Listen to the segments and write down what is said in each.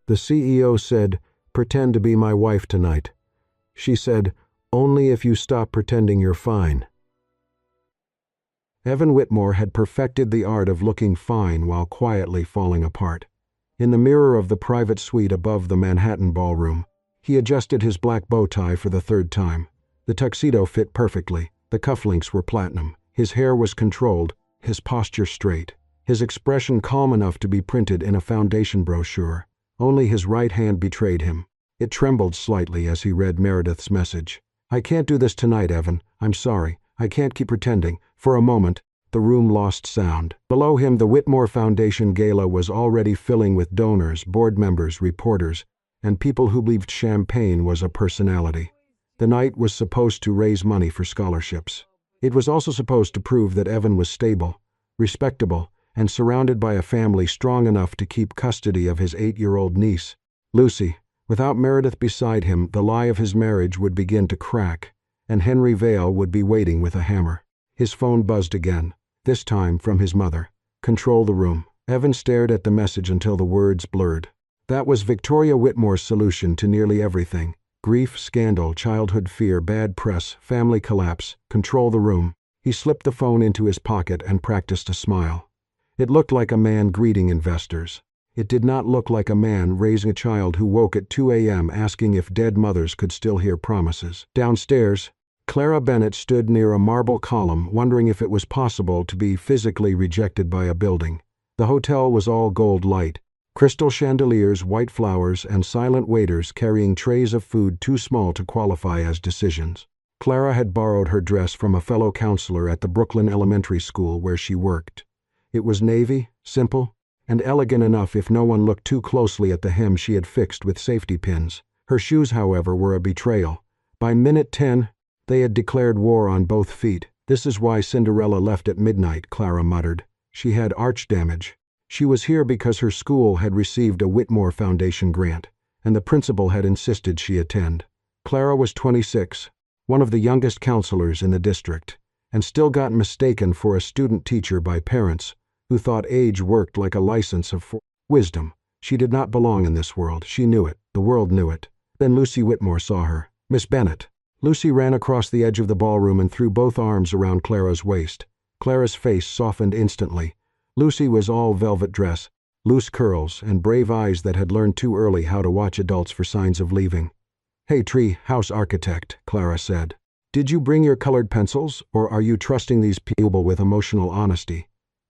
The CEO said, "Pretend to be my wife tonight." She said, "Only if you stop pretending you're fine." Evan Whitmore had perfected the art of looking fine while quietly falling apart. In the mirror of the private suite above the Manhattan ballroom, he adjusted his black bow tie for the third time. The tuxedo fit perfectly, the cufflinks were platinum, his hair was controlled, his posture straight, his expression calm enough to be printed in a foundation brochure. Only his right hand betrayed him. It trembled slightly as he read Meredith's message. "I can't do this tonight, Evan. I'm sorry. I can't keep pretending." For a moment, the room lost sound. Below him, the Whitmore Foundation gala was already filling with donors, board members, reporters, and people who believed champagne was a personality. The night was supposed to raise money for scholarships. It was also supposed to prove that Evan was stable, respectable, and surrounded by a family strong enough to keep custody of his 8-year-old niece, Lucy. Without Meredith beside him, the lie of his marriage would begin to crack, and Henry Vale would be waiting with a hammer. His phone buzzed again, this time from his mother. "Control the room." Evan stared at the message until the words blurred. That was Victoria Whitmore's solution to nearly everything. Grief, scandal, childhood fear, bad press, family collapse. Control the room. He slipped the phone into his pocket and practiced a smile. It looked like a man greeting investors. It did not look like a man raising a child who woke at 2 a.m. asking if dead mothers could still hear promises. Downstairs, Clara Bennett stood near a marble column, wondering if it was possible to be physically rejected by a building. The hotel was all gold light, crystal chandeliers, white flowers, and silent waiters carrying trays of food too small to qualify as decisions. Clara had borrowed her dress from a fellow counselor at the Brooklyn Elementary School where she worked. It was navy, simple, and elegant enough if no one looked too closely at the hem she had fixed with safety pins. Her shoes, however, were a betrayal. By minute 10, they had declared war on both feet. "This is why Cinderella left at midnight," Clara muttered. She had arch damage. She was here because her school had received a Whitmore Foundation grant, and the principal had insisted she attend. Clara was 26, one of the youngest counselors in the district, and still got mistaken for a student teacher by parents who thought age worked like a license of wisdom. She did not belong in this world. She knew it. The world knew it. Then Lucy Whitmore saw her. "Miss Bennett." Lucy ran across the edge of the ballroom and threw both arms around Clara's waist. Clara's face softened instantly. Lucy was all velvet dress, loose curls, and brave eyes that had learned too early how to watch adults for signs of leaving. "Hey, tree house architect," Clara said. "Did you bring your colored pencils, or are you trusting these people with emotional honesty?"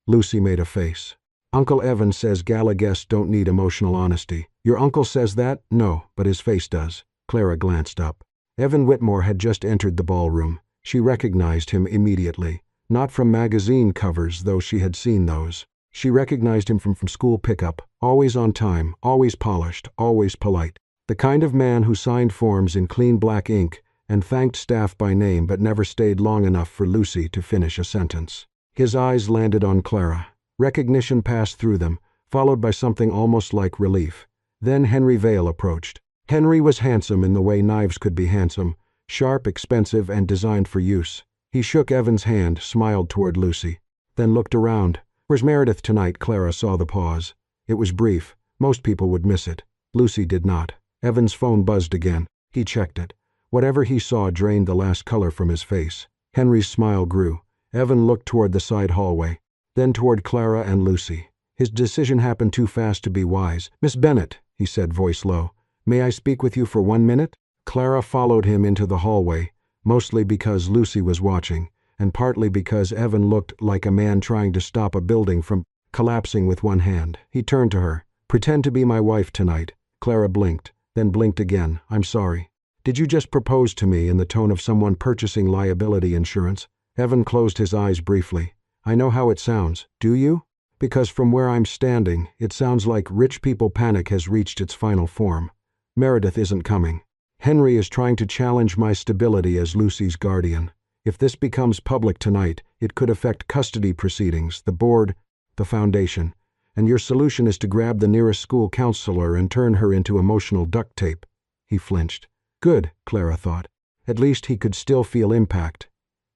Lucy made a face. "Uncle Evan says gala guests don't need emotional honesty." "Your uncle says that?" "No, but his face does." Clara glanced up. Evan Whitmore had just entered the ballroom. She recognized him immediately. Not from magazine covers, though she had seen those. She recognized him from school pickup, always on time, always polished, always polite. The kind of man who signed forms in clean black ink and thanked staff by name but never stayed long enough for Lucy to finish a sentence. His eyes landed on Clara. Recognition passed through them, followed by something almost like relief. Then Henry Vale approached. Henry was handsome in the way knives could be handsome, sharp, expensive, and designed for use. He shook Evan's hand, smiled toward Lucy, then looked around. "Where's Meredith tonight?" Clara saw the pause. It was brief. Most people would miss it. Lucy did not. Evan's phone buzzed again. He checked it. Whatever he saw drained the last color from his face. Henry's smile grew. Evan looked toward the side hallway, then toward Clara and Lucy. His decision happened too fast to be wise. "Miss Bennett," he said, voice low. "May I speak with you for 1 minute?" Clara followed him into the hallway, mostly because Lucy was watching, and partly because Evan looked like a man trying to stop a building from collapsing with one hand. He turned to her. "Pretend to be my wife tonight." Clara blinked, then blinked again. "I'm sorry." "Did you just propose to me?" in the tone of someone purchasing liability insurance. Evan closed his eyes briefly. "I know how it sounds. Do you?" "Because from where I'm standing, it sounds like rich people panic has reached its final form. Meredith isn't coming. Henry is trying to challenge my stability as Lucy's guardian. If this becomes public tonight, it could affect custody proceedings, the board, the foundation. And your solution is to grab the nearest school counselor and turn her into emotional duct tape." He flinched. Good, Clara thought. At least he could still feel impact.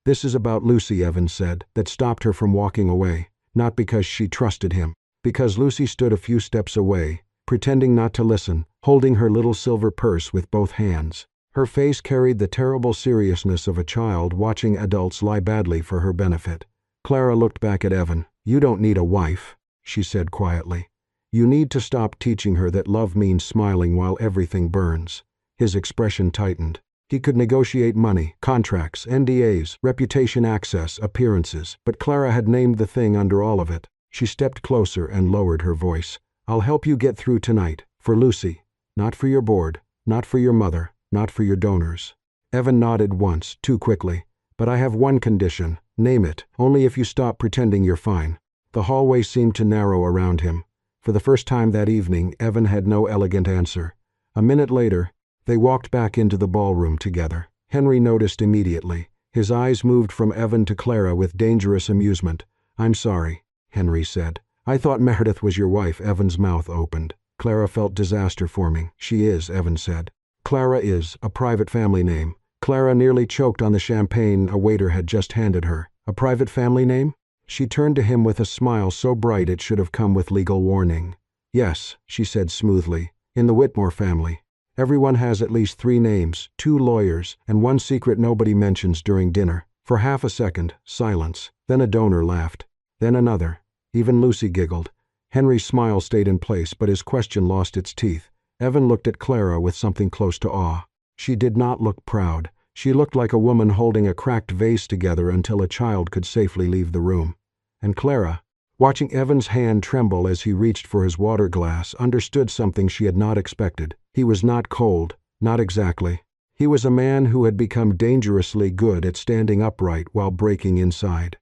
"This is about Lucy," Evans said, that stopped her from walking away. Not because she trusted him. Because Lucy stood a few steps away, pretending not to listen, holding her little silver purse with both hands. Her face carried the terrible seriousness of a child watching adults lie badly for her benefit. Clara looked back at Evan. "You don't need a wife," she said quietly. "You need to stop teaching her that love means smiling while everything burns." His expression tightened. He could negotiate money, contracts, NDAs, reputation access, appearances, but Clara had named the thing under all of it. She stepped closer and lowered her voice. "I'll help you get through tonight, for Lucy, not for your board, not for your mother, not for your donors." Evan nodded once, too quickly. "But I have one condition. Name it, only if you stop pretending you're fine." The hallway seemed to narrow around him. For the first time that evening, Evan had no elegant answer. A minute later, they walked back into the ballroom together. Henry noticed immediately. His eyes moved from Evan to Clara with dangerous amusement. "I'm sorry," Henry said. "I thought Meredith was your wife." Evan's mouth opened. Clara felt disaster forming. "She is," Evan said. "Clara is, a private family name." Clara nearly choked on the champagne a waiter had just handed her. "A private family name?" She turned to him with a smile so bright it should have come with legal warning. "Yes," she said smoothly, "in the Whitmore family. Everyone has at least 3 names, 2 lawyers, and 1 secret nobody mentions during dinner." For half a second, silence. Then a donor laughed. Then another. Even Lucy giggled. Henry's smile stayed in place, but his question lost its teeth. Evan looked at Clara with something close to awe. She did not look proud. She looked like a woman holding a cracked vase together until a child could safely leave the room. And Clara, watching Evan's hand tremble as he reached for his water glass, understood something she had not expected. He was not cold, not exactly. He was a man who had become dangerously good at standing upright while breaking inside.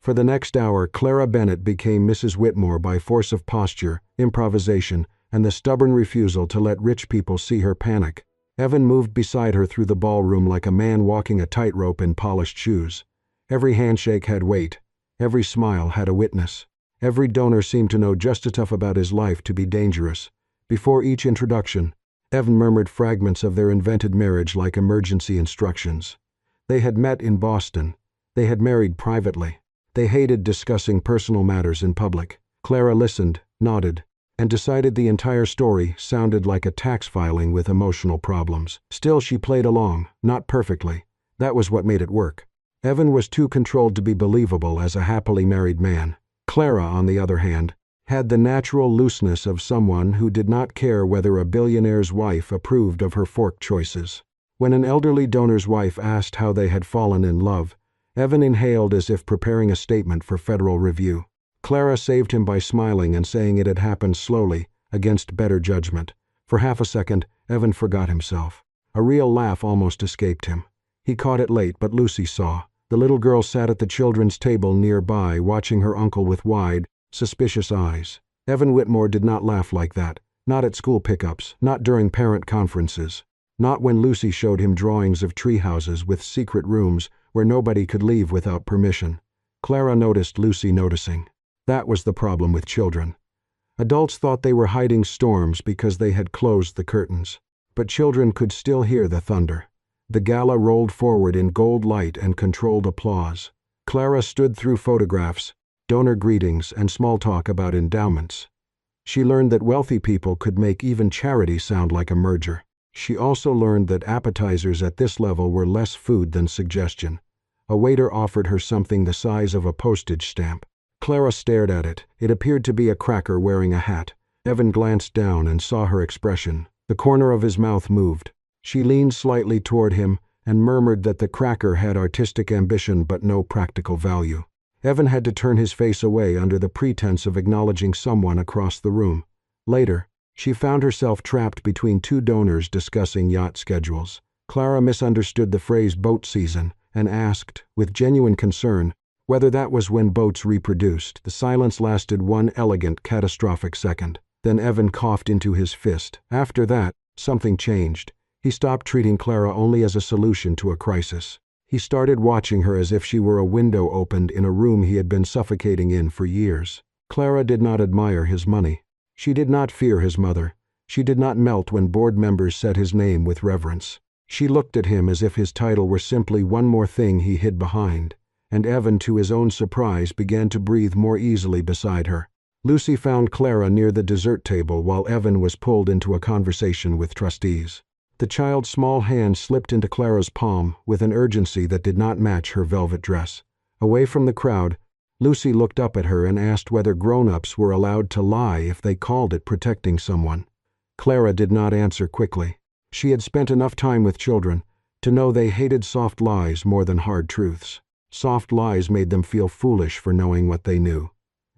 For the next hour, Clara Bennett became Mrs. Whitmore by force of posture, improvisation, and the stubborn refusal to let rich people see her panic. Evan moved beside her through the ballroom like a man walking a tightrope in polished shoes. Every handshake had weight. Every smile had a witness. Every donor seemed to know just enough about his life to be dangerous. Before each introduction, Evan murmured fragments of their invented marriage like emergency instructions. They had met in Boston. They had married privately. They hated discussing personal matters in public. Clara listened, nodded, and decided the entire story sounded like a tax filing with emotional problems. Still, she played along, not perfectly. That was what made it work. Evan was too controlled to be believable as a happily married man. Clara, on the other hand, had the natural looseness of someone who did not care whether a billionaire's wife approved of her fork choices. When an elderly donor's wife asked how they had fallen in love, Evan inhaled as if preparing a statement for federal review. Clara saved him by smiling and saying it had happened slowly, against better judgment. For half a second, Evan forgot himself. A real laugh almost escaped him. He caught it late, but Lucy saw. The little girl sat at the children's table nearby, watching her uncle with wide, suspicious eyes. Evan Whitmore did not laugh like that. Not at school pickups, not during parent conferences. Not when Lucy showed him drawings of tree houses with secret rooms where nobody could leave without permission. Clara noticed Lucy noticing. That was the problem with children. Adults thought they were hiding storms because they had closed the curtains. But children could still hear the thunder. The gala rolled forward in gold light and controlled applause. Clara stood through photographs, donor greetings, and small talk about endowments. She learned that wealthy people could make even charity sound like a merger. She also learned that appetizers at this level were less food than suggestion. A waiter offered her something the size of a postage stamp. Clara stared at it. It appeared to be a cracker wearing a hat. Evan glanced down and saw her expression. The corner of his mouth moved. She leaned slightly toward him and murmured that the cracker had artistic ambition but no practical value. Evan had to turn his face away under the pretense of acknowledging someone across the room. Later, she found herself trapped between 2 donors discussing yacht schedules. Clara misunderstood the phrase boat season and asked, with genuine concern, whether that was when boats reproduced. The silence lasted 1 elegant, catastrophic second. Then Evan coughed into his fist. After that, something changed. He stopped treating Clara only as a solution to a crisis. He started watching her as if she were a window opened in a room he had been suffocating in for years. Clara did not admire his money. She did not fear his mother. She did not melt when board members said his name with reverence. She looked at him as if his title were simply one more thing he hid behind, and Evan, to his own surprise, began to breathe more easily beside her. Lucy found Clara near the dessert table while Evan was pulled into a conversation with trustees. The child's small hand slipped into Clara's palm with an urgency that did not match her velvet dress. Away from the crowd, Lucy looked up at her and asked whether grown-ups were allowed to lie if they called it protecting someone. Clara did not answer quickly. She had spent enough time with children to know they hated soft lies more than hard truths. Soft lies made them feel foolish for knowing what they knew.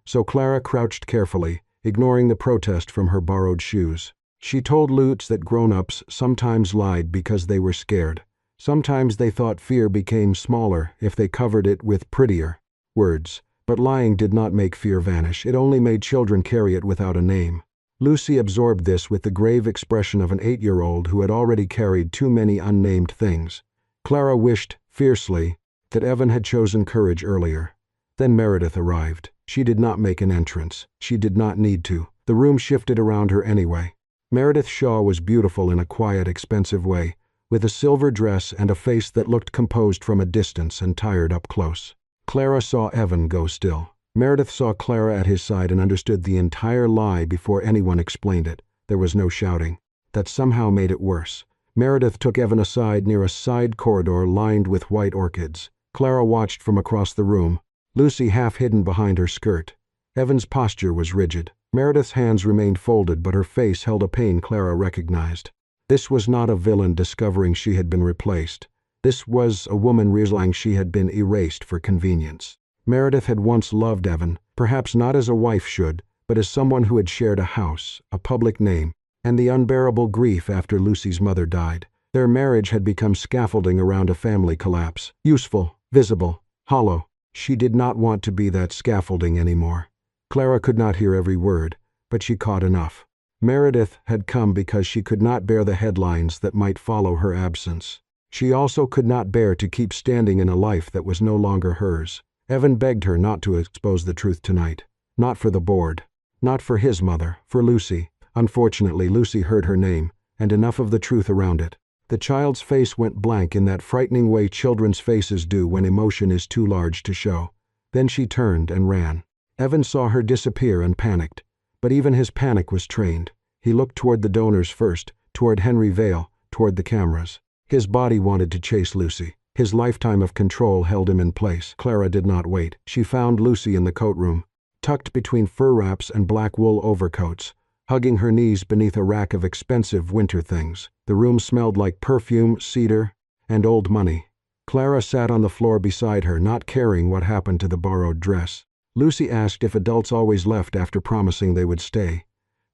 So Clara crouched carefully, ignoring the protest from her borrowed shoes. She told Lutz that grown-ups sometimes lied because they were scared. Sometimes they thought fear became smaller if they covered it with prettier words. But lying did not make fear vanish, it only made children carry it without a name. Lucy absorbed this with the grave expression of an 8-year-old who had already carried too many unnamed things. Clara wished, fiercely, that Evan had chosen courage earlier. Then Meredith arrived. She did not make an entrance. She did not need to. The room shifted around her anyway. Meredith Shaw was beautiful in a quiet, expensive way, with a silver dress and a face that looked composed from a distance and tired up close. Clara saw Evan go still. Meredith saw Clara at his side and understood the entire lie before anyone explained it. There was no shouting. That somehow made it worse. Meredith took Evan aside near a side corridor lined with white orchids. Clara watched from across the room, Lucy half hidden behind her skirt. Evan's posture was rigid. Meredith's hands remained folded, but her face held a pain Clara recognized. This was not a villain discovering she had been replaced. This was a woman realizing she had been erased for convenience. Meredith had once loved Evan, perhaps not as a wife should, but as someone who had shared a house, a public name, and the unbearable grief after Lucy's mother died. Their marriage had become scaffolding around a family collapse. Useful, visible, hollow. She did not want to be that scaffolding anymore. Clara could not hear every word, but she caught enough. Meredith had come because she could not bear the headlines that might follow her absence. She also could not bear to keep standing in a life that was no longer hers. Evan begged her not to expose the truth tonight. Not for the board. Not for his mother. For Lucy. Unfortunately, Lucy heard her name, and enough of the truth around it. The child's face went blank in that frightening way children's faces do when emotion is too large to show. Then she turned and ran. Evan saw her disappear and panicked. But even his panic was trained. He looked toward the donors first, toward Henry Vale, toward the cameras. His body wanted to chase Lucy. His lifetime of control held him in place. Clara did not wait. She found Lucy in the coat room, tucked between fur wraps and black wool overcoats, hugging her knees beneath a rack of expensive winter things. The room smelled like perfume, cedar, and old money. Clara sat on the floor beside her, not caring what happened to the borrowed dress. Lucy asked if adults always left after promising they would stay.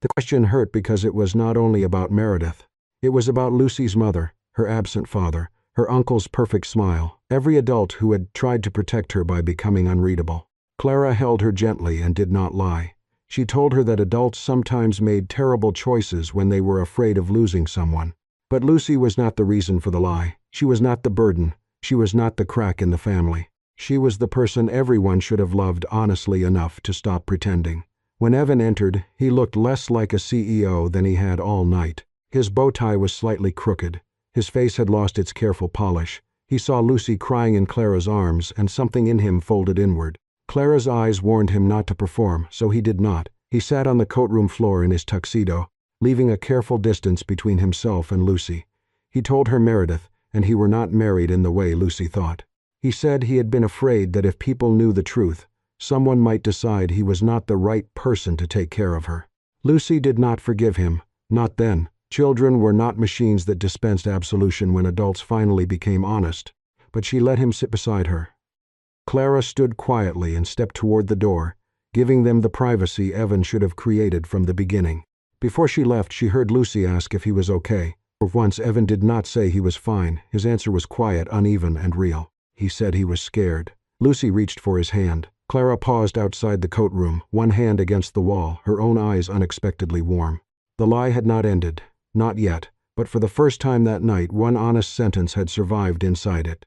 The question hurt because it was not only about Meredith. It was about Lucy's mother, her absent father, her uncle's perfect smile, every adult who had tried to protect her by becoming unreadable. Clara held her gently and did not lie. She told her that adults sometimes made terrible choices when they were afraid of losing someone. But Lucy was not the reason for the lie. She was not the burden. She was not the crack in the family. She was the person everyone should have loved honestly enough to stop pretending. When Evan entered, he looked less like a CEO than he had all night. His bow tie was slightly crooked. His face had lost its careful polish. He saw Lucy crying in Clara's arms, and something in him folded inward. Clara's eyes warned him not to perform, so he did not. He sat on the coat-room floor in his tuxedo, leaving a careful distance between himself and Lucy. He told her Meredith, and he were not married in the way Lucy thought. He said he had been afraid that if people knew the truth, someone might decide he was not the right person to take care of her. Lucy did not forgive him, not then. Children were not machines that dispensed absolution when adults finally became honest, but she let him sit beside her. Clara stood quietly and stepped toward the door, giving them the privacy Evan should have created from the beginning. Before she left, she heard Lucy ask if he was okay. For once, Evan did not say he was fine. His answer was quiet, uneven, and real. He said he was scared. Lucy reached for his hand. Clara paused outside the coat room, one hand against the wall, her own eyes unexpectedly warm. The lie had not ended. Not yet, but for the first time that night, one honest sentence had survived inside it.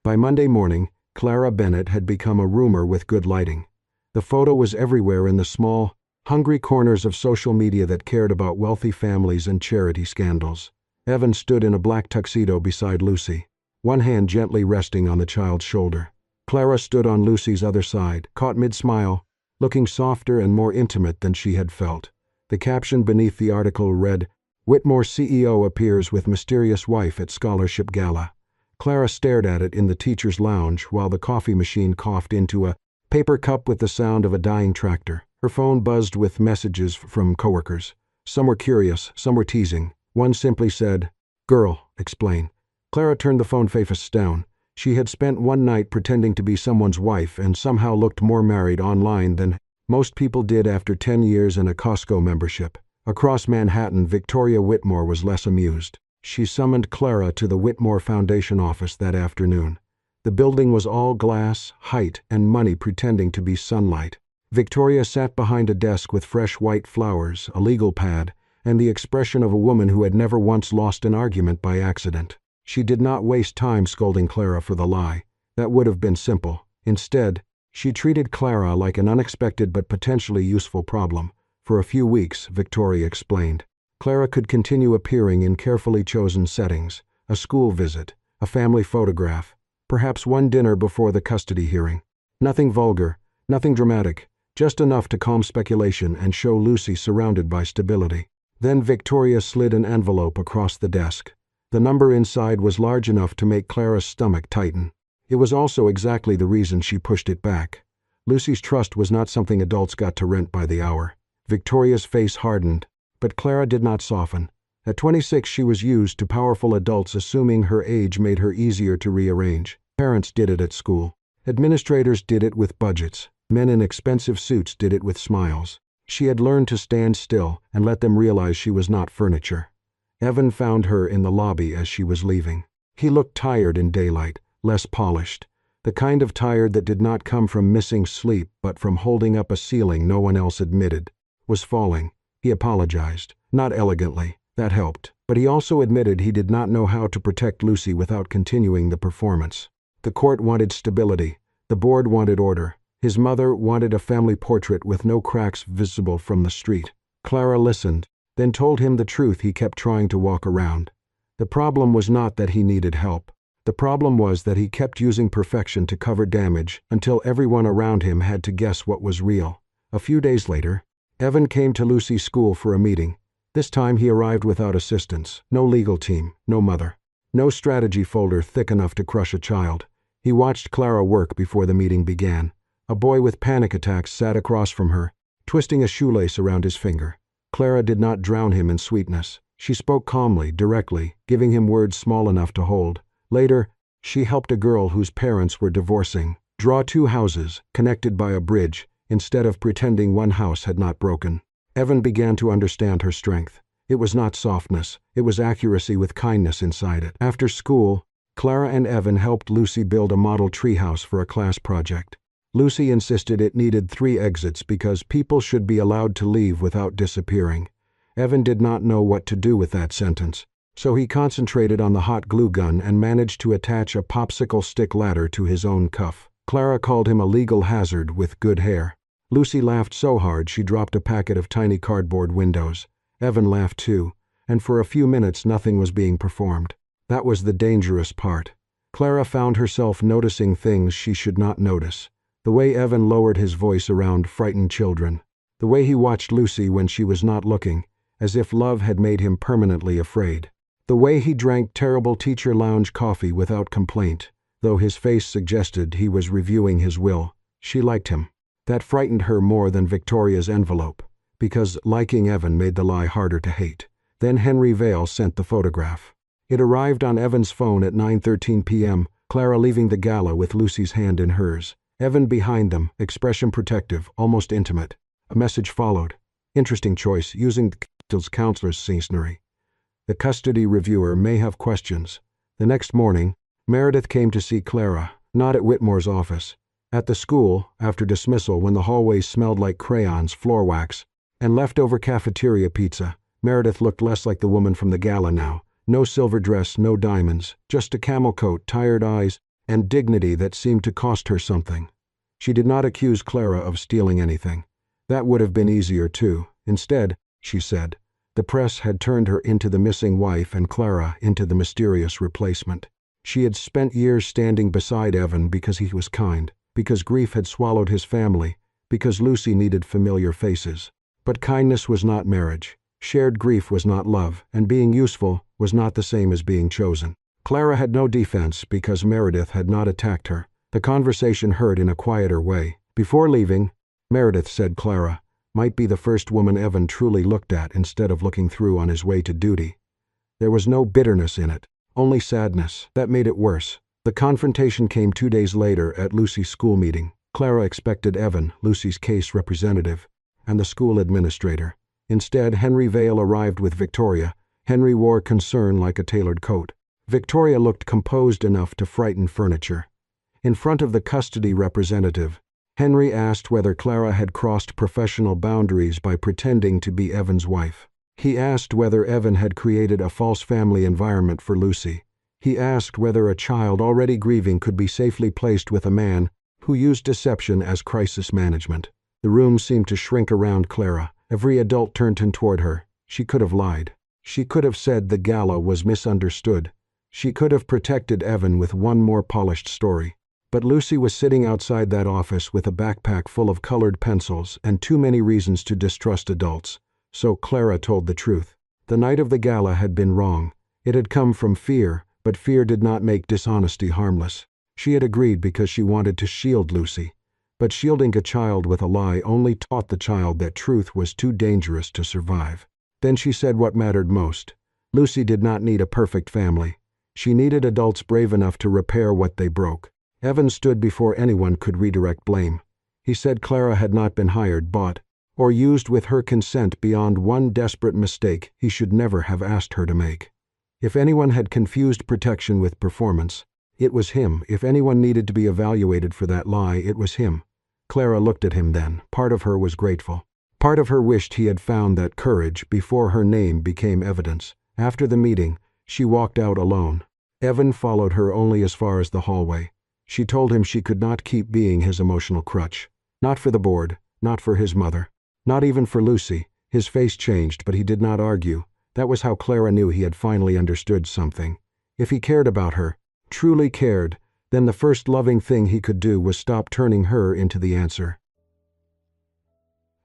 By Monday morning, Clara Bennett had become a rumor with good lighting. The photo was everywhere in the small, hungry corners of social media that cared about wealthy families and charity scandals. Evan stood in a black tuxedo beside Lucy, one hand gently resting on the child's shoulder. Clara stood on Lucy's other side, caught mid-smile, looking softer and more intimate than she had felt. The caption beneath the article read, "Whitmore CEO appears with mysterious wife at scholarship gala." Clara stared at it in the teacher's lounge while the coffee machine coughed into a paper cup with the sound of a dying tractor. Her phone buzzed with messages from coworkers. Some were curious, some were teasing. One simply said, "Girl, explain." Clara turned the phone face down. She had spent one night pretending to be someone's wife and somehow looked more married online than most people did after 10 years and a Costco membership. Across Manhattan, Victoria Whitmore was less amused. She summoned Clara to the Whitmore Foundation office that afternoon. The building was all glass, height, and money pretending to be sunlight. Victoria sat behind a desk with fresh white flowers, a legal pad, and the expression of a woman who had never once lost an argument by accident. She did not waste time scolding Clara for the lie. That would have been simple. Instead, she treated Clara like an unexpected but potentially useful problem. For a few weeks, Victoria explained, Clara could continue appearing in carefully chosen settings, a school visit, a family photograph, perhaps one dinner before the custody hearing. Nothing vulgar, nothing dramatic, just enough to calm speculation and show Lucy surrounded by stability. Then Victoria slid an envelope across the desk. The number inside was large enough to make Clara's stomach tighten. It was also exactly the reason she pushed it back. Lucy's trust was not something adults got to rent by the hour. Victoria's face hardened, but Clara did not soften. At 26 she was used to powerful adults assuming her age made her easier to rearrange. Parents did it at school. Administrators did it with budgets. Men in expensive suits did it with smiles. She had learned to stand still and let them realize she was not furniture. Evan found her in the lobby as she was leaving. He looked tired in daylight, less polished. The kind of tired that did not come from missing sleep but from holding up a ceiling no one else admitted was falling. He apologized, not elegantly. That helped. But he also admitted he did not know how to protect Lucy without continuing the performance. The court wanted stability. The board wanted order. His mother wanted a family portrait with no cracks visible from the street. Clara listened, then told him the truth he kept trying to walk around. The problem was not that he needed help. The problem was that he kept using perfection to cover damage until everyone around him had to guess what was real. A few days later, Evan came to Lucy's school for a meeting. This time he arrived without assistance, no legal team, no mother, no strategy folder thick enough to crush a child. He watched Clara work before the meeting began. A boy with panic attacks sat across from her, twisting a shoelace around his finger. Clara did not drown him in sweetness. She spoke calmly, directly, giving him words small enough to hold. Later, she helped a girl whose parents were divorcing draw 2 houses, connected by a bridge, instead of pretending one house had not broken. Evan began to understand her strength. It was not softness, it was accuracy with kindness inside it. After school, Clara and Evan helped Lucy build a model treehouse for a class project. Lucy insisted it needed 3 exits because people should be allowed to leave without disappearing. Evan did not know what to do with that sentence, so he concentrated on the hot glue gun and managed to attach a popsicle stick ladder to his own cuff. Clara called him a legal hazard with good hair. Lucy laughed so hard she dropped a packet of tiny cardboard windows. Evan laughed too, and for a few minutes nothing was being performed. That was the dangerous part. Clara found herself noticing things she should not notice. The way Evan lowered his voice around frightened children. The way he watched Lucy when she was not looking, as if love had made him permanently afraid. The way he drank terrible teacher lounge coffee without complaint, though his face suggested he was reviewing his will. She liked him. That frightened her more than Victoria's envelope, because liking Evan made the lie harder to hate. Then Henry Vale sent the photograph. It arrived on Evan's phone at 9:13 p.m., Clara leaving the gala with Lucy's hand in hers. Evan behind them, expression protective, almost intimate. A message followed. Interesting choice, using the counselor's scenery. The custody reviewer may have questions. The next morning, Meredith came to see Clara, not at Whitmore's office. At the school, after dismissal when the hallways smelled like crayons, floor wax, and leftover cafeteria pizza, Meredith looked less like the woman from the gala now. No silver dress, no diamonds, just a camel coat, tired eyes, and dignity that seemed to cost her something. She did not accuse Clara of stealing anything. That would have been easier too. Instead, she said, the press had turned her into the missing wife and Clara into the mysterious replacement. She had spent years standing beside Evan because he was kind, because grief had swallowed his family, because Lucy needed familiar faces. But kindness was not marriage. Shared grief was not love, and being useful was not the same as being chosen. Clara had no defense because Meredith had not attacked her. The conversation heard in a quieter way. Before leaving, Meredith said Clara might be the first woman Evan truly looked at instead of looking through on his way to duty. There was no bitterness in it, only sadness. That made it worse. The confrontation came 2 days later at Lucy's school meeting. Clara expected Evan, Lucy's case representative, and the school administrator. Instead, Henry Vale arrived with Victoria. Henry wore concern like a tailored coat. Victoria looked composed enough to frighten furniture. In front of the custody representative, Henry asked whether Clara had crossed professional boundaries by pretending to be Evan's wife. He asked whether Evan had created a false family environment for Lucy. He asked whether a child already grieving could be safely placed with a man who used deception as crisis management. The room seemed to shrink around Clara. Every adult turned toward her. She could have lied. She could have said the gala was misunderstood. She could have protected Evan with one more polished story. But Lucy was sitting outside that office with a backpack full of colored pencils and too many reasons to distrust adults. So Clara told the truth. The night of the gala had been wrong. It had come from fear, but fear did not make dishonesty harmless. She had agreed because she wanted to shield Lucy. But shielding a child with a lie only taught the child that truth was too dangerous to survive. Then she said what mattered most. Lucy did not need a perfect family. She needed adults brave enough to repair what they broke. Evan stood before anyone could redirect blame. He said Clara had not been hired, bought, or used with her consent beyond one desperate mistake he should never have asked her to make. If anyone had confused protection with performance, it was him. If anyone needed to be evaluated for that lie, it was him. Clara looked at him then. Part of her was grateful. Part of her wished he had found that courage before her name became evidence. After the meeting, she walked out alone. Evan followed her only as far as the hallway. She told him she could not keep being his emotional crutch. Not for the board, not for his mother, not even for Lucy. His face changed, but he did not argue. That was how Clara knew he had finally understood something. If he cared about her, truly cared, then the first loving thing he could do was stop turning her into the answer.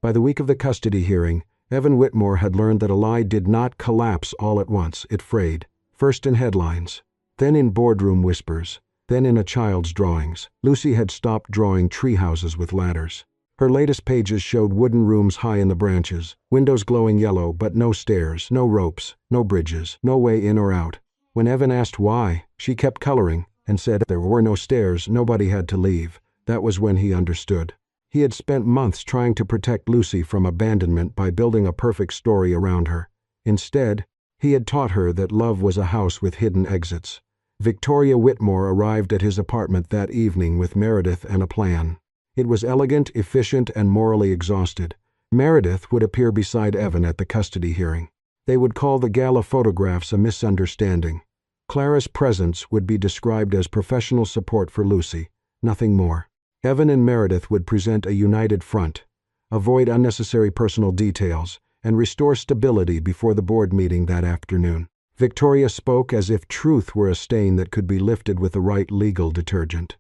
By the week of the custody hearing, Evan Whitmore had learned that a lie did not collapse all at once. It frayed, first in headlines, then in boardroom whispers, then in a child's drawings. Lucy had stopped drawing tree houses with ladders. Her latest pages showed wooden rooms high in the branches, windows glowing yellow, but no stairs, no ropes, no bridges, no way in or out. When Evan asked why, she kept coloring and said there were no stairs, nobody had to leave. That was when he understood. He had spent months trying to protect Lucy from abandonment by building a perfect story around her. Instead, he had taught her that love was a house with hidden exits. Victoria Whitmore arrived at his apartment that evening with Meredith and a plan. It was elegant, efficient, and morally exhausted. Meredith would appear beside Evan at the custody hearing. They would call the gala photographs a misunderstanding. Clara's presence would be described as professional support for Lucy, nothing more. Evan and Meredith would present a united front, avoid unnecessary personal details, and restore stability before the board meeting that afternoon. Victoria spoke as if truth were a stain that could be lifted with the right legal detergent.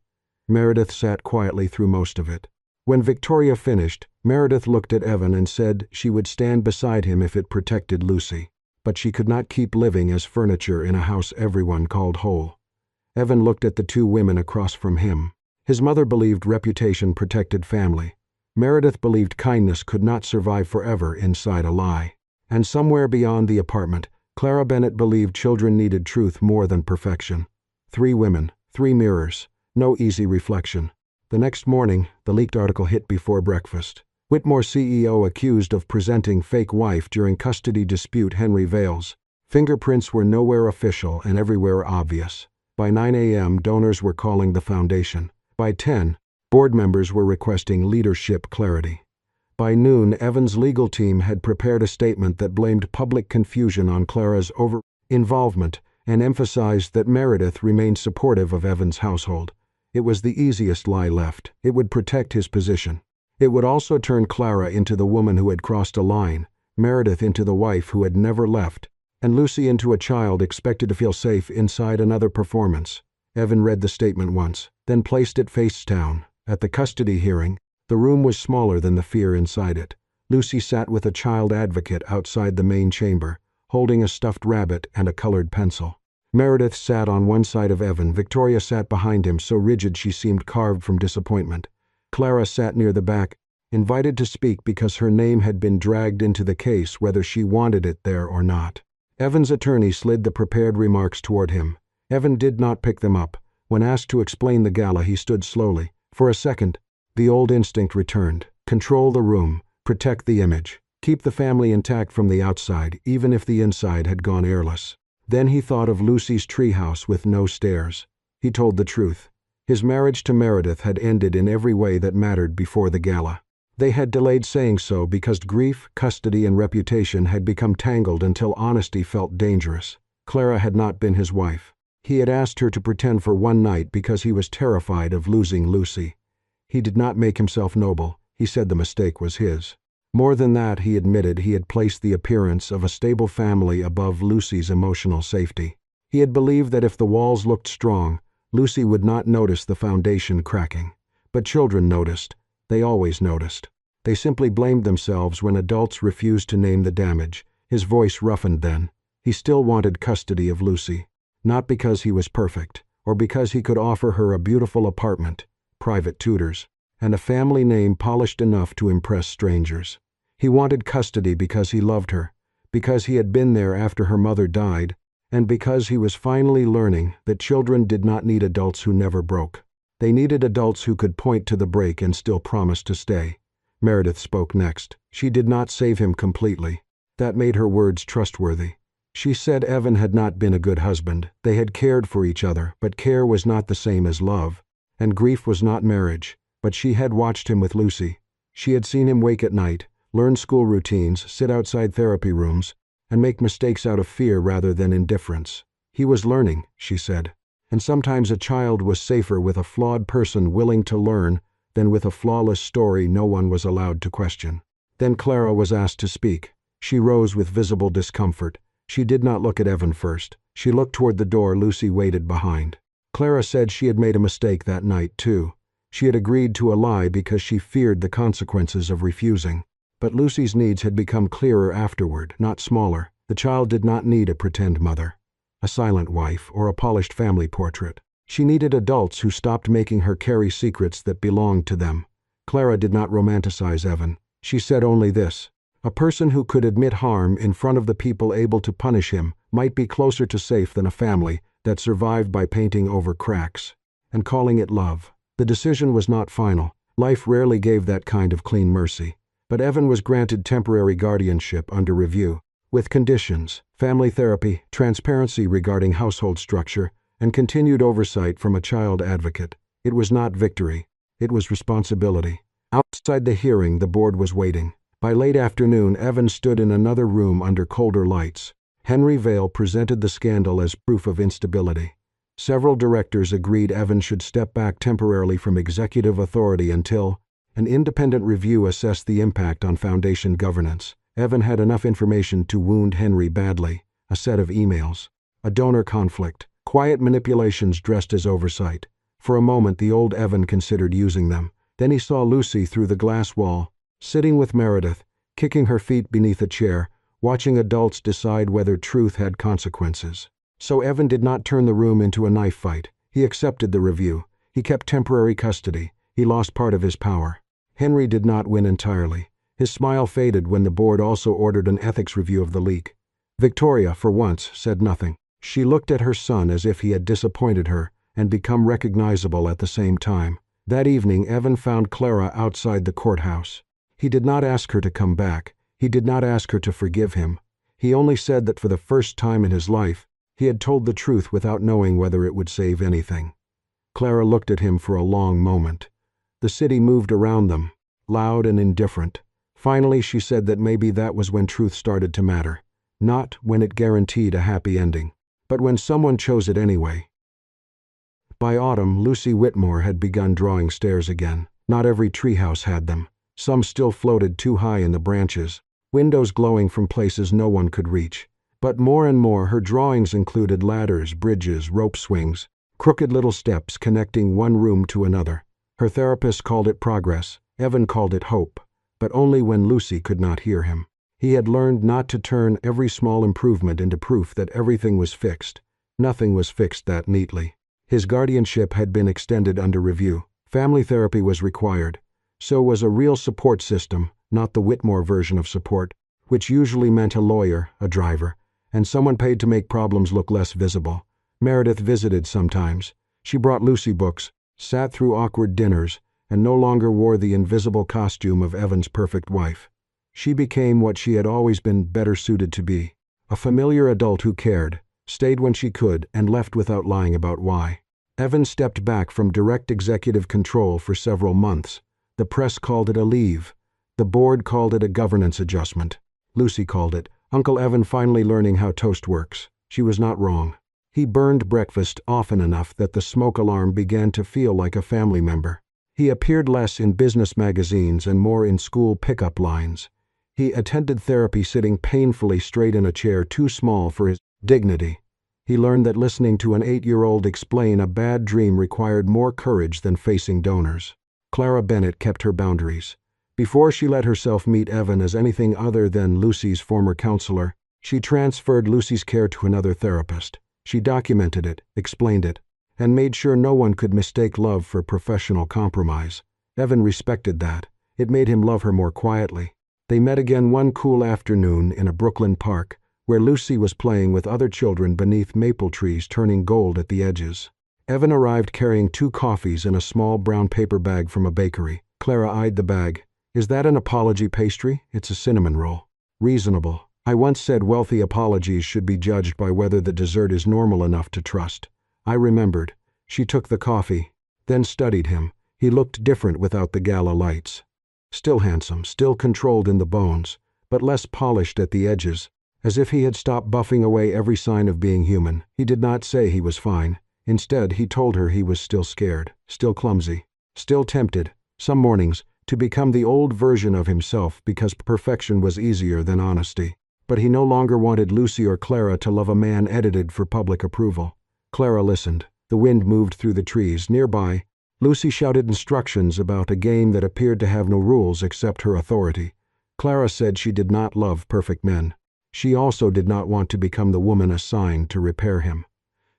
Meredith sat quietly through most of it. When Victoria finished, Meredith looked at Evan and said she would stand beside him if it protected Lucy. But she could not keep living as furniture in a house everyone called whole. Evan looked at the two women across from him. His mother believed reputation protected family. Meredith believed kindness could not survive forever inside a lie. And somewhere beyond the apartment, Clara Bennett believed children needed truth more than perfection. 3 women, 3 mirrors, no easy reflection. The next morning, the leaked article hit before breakfast. Whitmore CEO accused of presenting fake wife during custody dispute Henry Vales. Fingerprints were nowhere official and everywhere obvious. By 9 a.m., donors were calling the foundation. By 10, board members were requesting leadership clarity. By noon, Evan's legal team had prepared a statement that blamed public confusion on Clara's involvement and emphasized that Meredith remained supportive of Evan's household. It was the easiest lie left. It would protect his position. It would also turn Clara into the woman who had crossed a line, Meredith into the wife who had never left, and Lucy into a child expected to feel safe inside another performance. Evan read the statement once, then placed it face down. At the custody hearing, the room was smaller than the fear inside it. Lucy sat with a child advocate outside the main chamber, holding a stuffed rabbit and a colored pencil. Meredith sat on one side of Evan. Victoria sat behind him, so rigid she seemed carved from disappointment. Clara sat near the back, invited to speak because her name had been dragged into the case whether she wanted it there or not. Evan's attorney slid the prepared remarks toward him. Evan did not pick them up. When asked to explain the gala, he stood slowly. For a second, the old instinct returned. Control the room. Protect the image. Keep the family intact from the outside, even if the inside had gone airless. Then he thought of Lucy's treehouse with no stairs. He told the truth. His marriage to Meredith had ended in every way that mattered before the gala. They had delayed saying so because grief, custody, and reputation had become tangled until honesty felt dangerous. Clara had not been his wife. He had asked her to pretend for one night because he was terrified of losing Lucy. He did not make himself noble. He said the mistake was his. More than that, he admitted he had placed the appearance of a stable family above Lucy's emotional safety. He had believed that if the walls looked strong, Lucy would not notice the foundation cracking. But children noticed. They always noticed. They simply blamed themselves when adults refused to name the damage. His voice roughened then. He still wanted custody of Lucy. Not because he was perfect, or because he could offer her a beautiful apartment, private tutors, and a family name polished enough to impress strangers. He wanted custody because he loved her, because he had been there after her mother died, and because he was finally learning that children did not need adults who never broke. They needed adults who could point to the break and still promise to stay. Meredith spoke next. She did not save him completely. That made her words trustworthy. She said Evan had not been a good husband. They had cared for each other, but care was not the same as love, and grief was not marriage. But she had watched him with Lucy. She had seen him wake at night, learn school routines, sit outside therapy rooms, and make mistakes out of fear rather than indifference. He was learning, she said, and sometimes a child was safer with a flawed person willing to learn than with a flawless story no one was allowed to question. Then Clara was asked to speak. She rose with visible discomfort. She did not look at Evan first. She looked toward the door Lucy waited behind. Clara said she had made a mistake that night, too. She had agreed to a lie because she feared the consequences of refusing. But Lucy's needs had become clearer afterward, not smaller. The child did not need a pretend mother, a silent wife, or a polished family portrait. She needed adults who stopped making her carry secrets that belonged to them. Clara did not romanticize Evan. She said only this: a person who could admit harm in front of the people able to punish him might be closer to safe than a family that survived by painting over cracks and calling it love. The decision was not final. Life rarely gave that kind of clean mercy. But Evan was granted temporary guardianship under review, with conditions: family therapy, transparency regarding household structure, and continued oversight from a child advocate. It was not victory. It was responsibility. Outside the hearing, the board was waiting. By late afternoon, Evan stood in another room under colder lights. Henry Vale presented the scandal as proof of instability. Several directors agreed Evan should step back temporarily from executive authority until an independent review assessed the impact on foundation governance. Evan had enough information to wound Henry badly: a set of emails, a donor conflict, quiet manipulations dressed as oversight. For a moment, the old Evan considered using them. Then he saw Lucy through the glass wall, sitting with Meredith, kicking her feet beneath a chair, watching adults decide whether truth had consequences. So Evan did not turn the room into a knife fight. He accepted the review. He kept temporary custody. He lost part of his power. Henry did not win entirely. His smile faded when the board also ordered an ethics review of the leak. Victoria, for once, said nothing. She looked at her son as if he had disappointed her and become recognizable at the same time. That evening, Evan found Clara outside the courthouse. He did not ask her to come back. He did not ask her to forgive him. He only said that for the first time in his life, he had told the truth without knowing whether it would save anything. Clara looked at him for a long moment. The city moved around them, loud and indifferent. Finally, she said that maybe that was when truth started to matter. Not when it guaranteed a happy ending, but when someone chose it anyway. By autumn, Lucy Whitmore had begun drawing stairs again. Not every treehouse had them. Some still floated too high in the branches, windows glowing from places no one could reach. But more and more, her drawings included ladders, bridges, rope swings, crooked little steps connecting one room to another. Her therapist called it progress, Evan called it hope, but only when Lucy could not hear him. He had learned not to turn every small improvement into proof that everything was fixed. Nothing was fixed that neatly. His guardianship had been extended under review. Family therapy was required. So was a real support system, not the Whitmore version of support, which usually meant a lawyer, a driver, and someone paid to make problems look less visible. Meredith visited sometimes. She brought Lucy books, sat through awkward dinners, and no longer wore the invisible costume of Evan's perfect wife. She became what she had always been better suited to be, a familiar adult who cared, stayed when she could, and left without lying about why. Evan stepped back from direct executive control for several months. The press called it a leave. The board called it a governance adjustment. Lucy called it Uncle Evan finally learning how toast works. She was not wrong. He burned breakfast often enough that the smoke alarm began to feel like a family member. He appeared less in business magazines and more in school pickup lines. He attended therapy sitting painfully straight in a chair too small for his dignity. He learned that listening to an 8-year-old explain a bad dream required more courage than facing donors. Clara Bennett kept her boundaries. Before she let herself meet Evan as anything other than Lucy's former counselor, she transferred Lucy's care to another therapist. She documented it, explained it, and made sure no one could mistake love for professional compromise. Evan respected that. It made him love her more quietly. They met again one cool afternoon in a Brooklyn park, where Lucy was playing with other children beneath maple trees turning gold at the edges. Evan arrived carrying 2 coffees in a small brown paper bag from a bakery. Clara eyed the bag. "Is that an apology pastry? It's a cinnamon roll." "Reasonable. I once said wealthy apologies should be judged by whether the dessert is normal enough to trust." I remembered. She took the coffee, then studied him. He looked different without the gala lights. Still handsome, still controlled in the bones, but less polished at the edges, as if he had stopped buffing away every sign of being human. He did not say he was fine. Instead, he told her he was still scared, still clumsy, still tempted, some mornings, to become the old version of himself because perfection was easier than honesty. But he no longer wanted Lucy or Clara to love a man edited for public approval. Clara listened. The wind moved through the trees. Nearby, Lucy shouted instructions about a game that appeared to have no rules except her authority. Clara said she did not love perfect men. She also did not want to become the woman assigned to repair him.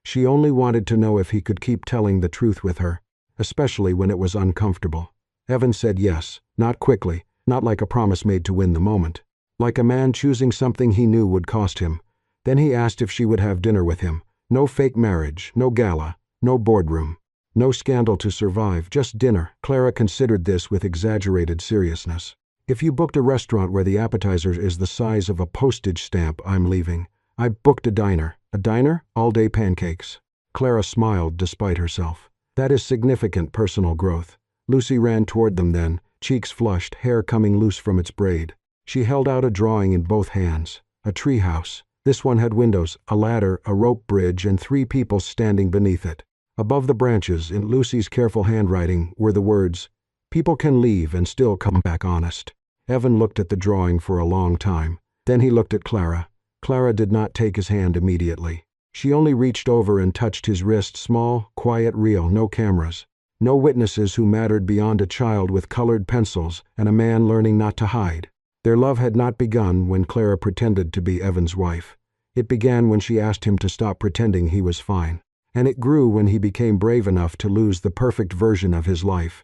She only wanted to know if he could keep telling the truth with her, especially when it was uncomfortable. Evan said yes, not quickly, not like a promise made to win the moment, like a man choosing something he knew would cost him. Then he asked if she would have dinner with him. No fake marriage, no gala, no boardroom, no scandal to survive, just dinner. Clara considered this with exaggerated seriousness. "If you booked a restaurant where the appetizer is the size of a postage stamp, I'm leaving. I booked a diner." "A diner? All-day pancakes." Clara smiled despite herself. "That is significant personal growth." Lucy ran toward them then, cheeks flushed, hair coming loose from its braid. She held out a drawing in both hands. A treehouse. This one had windows, a ladder, a rope bridge, and 3 people standing beneath it. Above the branches, in Lucy's careful handwriting, were the words, "People can leave and still come back honest." Evan looked at the drawing for a long time. Then he looked at Clara. Clara did not take his hand immediately. She only reached over and touched his wrist, small, quiet, real, no cameras. No witnesses who mattered beyond a child with colored pencils and a man learning not to hide. Their love had not begun when Clara pretended to be Evan's wife. It began when she asked him to stop pretending he was fine. And it grew when he became brave enough to lose the perfect version of his life,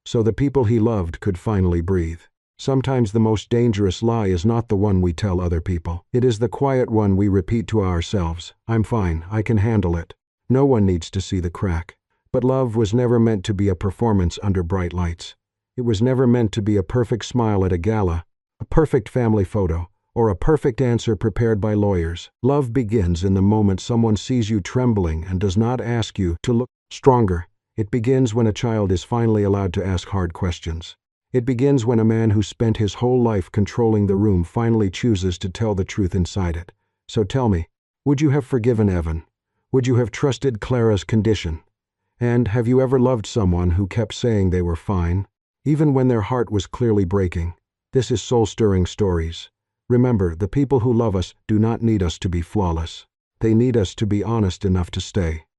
so the people he loved could finally breathe. Sometimes the most dangerous lie is not the one we tell other people. It is the quiet one we repeat to ourselves. "I'm fine. I can handle it." No one needs to see the crack. But love was never meant to be a performance under bright lights. It was never meant to be a perfect smile at a gala, a perfect family photo, or a perfect answer prepared by lawyers. Love begins in the moment someone sees you trembling and does not ask you to look stronger. It begins when a child is finally allowed to ask hard questions. It begins when a man who spent his whole life controlling the room finally chooses to tell the truth inside it. So tell me, would you have forgiven Evan? Would you have trusted Clara's condition? And have you ever loved someone who kept saying they were fine, even when their heart was clearly breaking? This is soul-stirring stories. Remember, the people who love us do not need us to be flawless. They need us to be honest enough to stay.